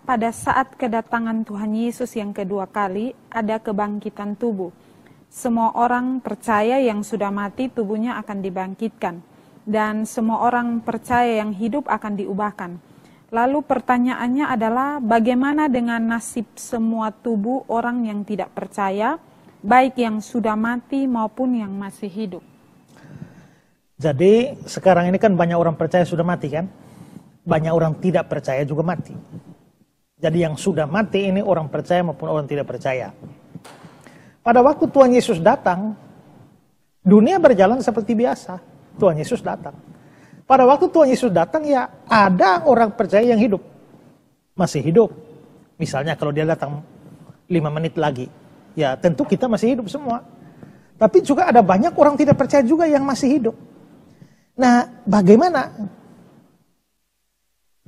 pada saat kedatangan Tuhan Yesus yang kedua kali, ada kebangkitan tubuh. Semua orang percaya yang sudah mati, tubuhnya akan dibangkitkan. Dan semua orang percaya yang hidup akan diubahkan. Lalu pertanyaannya adalah, bagaimana dengan nasib semua tubuh orang yang tidak percaya, baik yang sudah mati maupun yang masih hidup? Jadi sekarang ini kan banyak orang percaya sudah mati kan? Banyak orang tidak percaya juga mati. Jadi yang sudah mati ini orang percaya maupun orang tidak percaya. Pada waktu Tuhan Yesus datang, dunia berjalan seperti biasa. Tuhan Yesus datang. Pada waktu Tuhan Yesus datang ya ada orang percaya yang hidup. Masih hidup. Misalnya kalau dia datang 5 menit lagi. Ya tentu kita masih hidup semua. Tapi juga ada banyak orang tidak percaya juga yang masih hidup. Nah bagaimana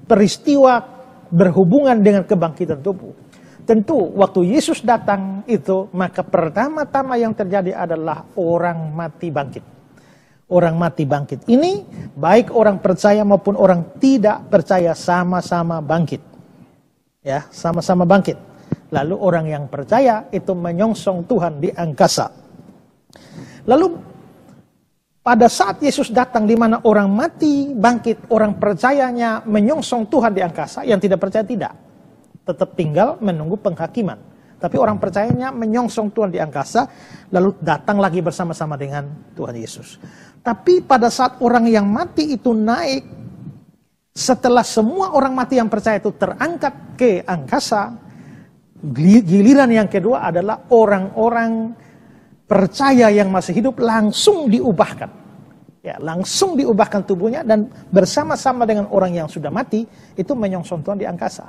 peristiwa berhubungan dengan kebangkitan tubuh? Tentu waktu Yesus datang itu, maka pertama-tama yang terjadi adalah orang mati bangkit. Orang mati bangkit ini baik orang percaya maupun orang tidak percaya sama-sama bangkit. Ya, sama-sama bangkit. Lalu orang yang percaya itu menyongsong Tuhan di angkasa. Lalu pada saat Yesus datang di mana orang mati bangkit, orang percayanya menyongsong Tuhan di angkasa, yang tidak percaya tidak. Tetap tinggal menunggu penghakiman. Tapi orang percayanya menyongsong Tuhan di angkasa, lalu datang lagi bersama-sama dengan Tuhan Yesus. Tapi pada saat orang yang mati itu naik, setelah semua orang mati yang percaya itu terangkat ke angkasa, giliran yang kedua adalah orang-orang percaya yang masih hidup langsung diubahkan. Ya, langsung diubahkan tubuhnya dan bersama-sama dengan orang yang sudah mati itu menyongsong Tuhan di angkasa.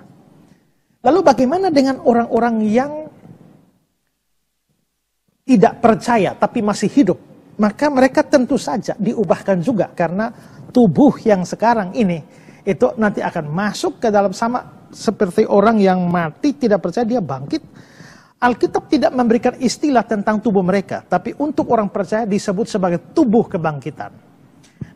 Lalu bagaimana dengan orang-orang yang tidak percaya tapi masih hidup? Maka mereka tentu saja diubahkan juga karena tubuh yang sekarang ini itu nanti akan masuk ke dalam sama seperti orang yang mati tidak percaya dia bangkit. Alkitab tidak memberikan istilah tentang tubuh mereka, tapi untuk orang percaya disebut sebagai tubuh kebangkitan.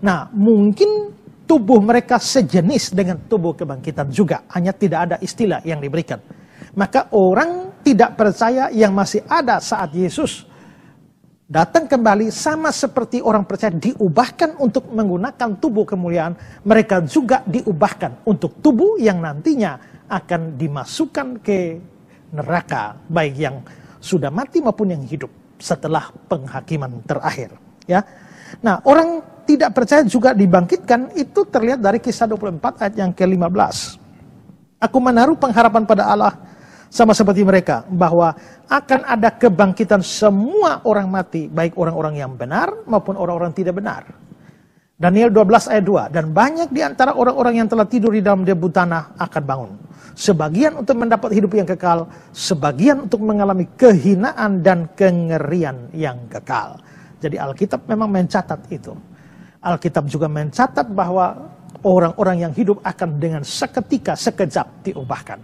Nah, mungkin tubuh mereka sejenis dengan tubuh kebangkitan juga, hanya tidak ada istilah yang diberikan. Maka orang tidak percaya yang masih ada saat Yesus datang kembali sama seperti orang percaya diubahkan untuk menggunakan tubuh kemuliaan, mereka juga diubahkan untuk tubuh yang nantinya akan dimasukkan ke neraka, baik yang sudah mati maupun yang hidup setelah penghakiman terakhir. Ya, nah orang tidak percaya juga dibangkitkan itu terlihat dari Kisah 24 ayat yang ke-15. Aku menaruh pengharapan pada Allah sama seperti mereka bahwa akan ada kebangkitan semua orang mati, baik orang-orang yang benar maupun orang-orang tidak benar. Daniel 12 ayat 2, dan banyak di antara orang-orang yang telah tidur di dalam debu tanah akan bangun. Sebagian untuk mendapat hidup yang kekal, sebagian untuk mengalami kehinaan dan kengerian yang kekal. Jadi Alkitab memang mencatat itu. Alkitab juga mencatat bahwa orang-orang yang hidup akan dengan seketika, sekejap diubahkan.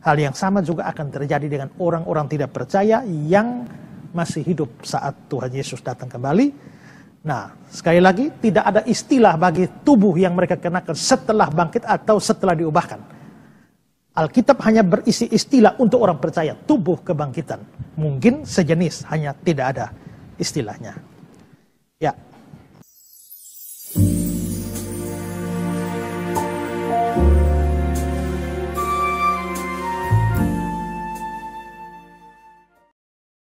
Hal yang sama juga akan terjadi dengan orang-orang tidak percaya yang masih hidup saat Tuhan Yesus datang kembali. Nah, sekali lagi tidak ada istilah bagi tubuh yang mereka kenakan setelah bangkit atau setelah diubahkan. Alkitab hanya berisi istilah untuk orang percaya, tubuh kebangkitan. Mungkin sejenis, hanya tidak ada istilahnya. Ya.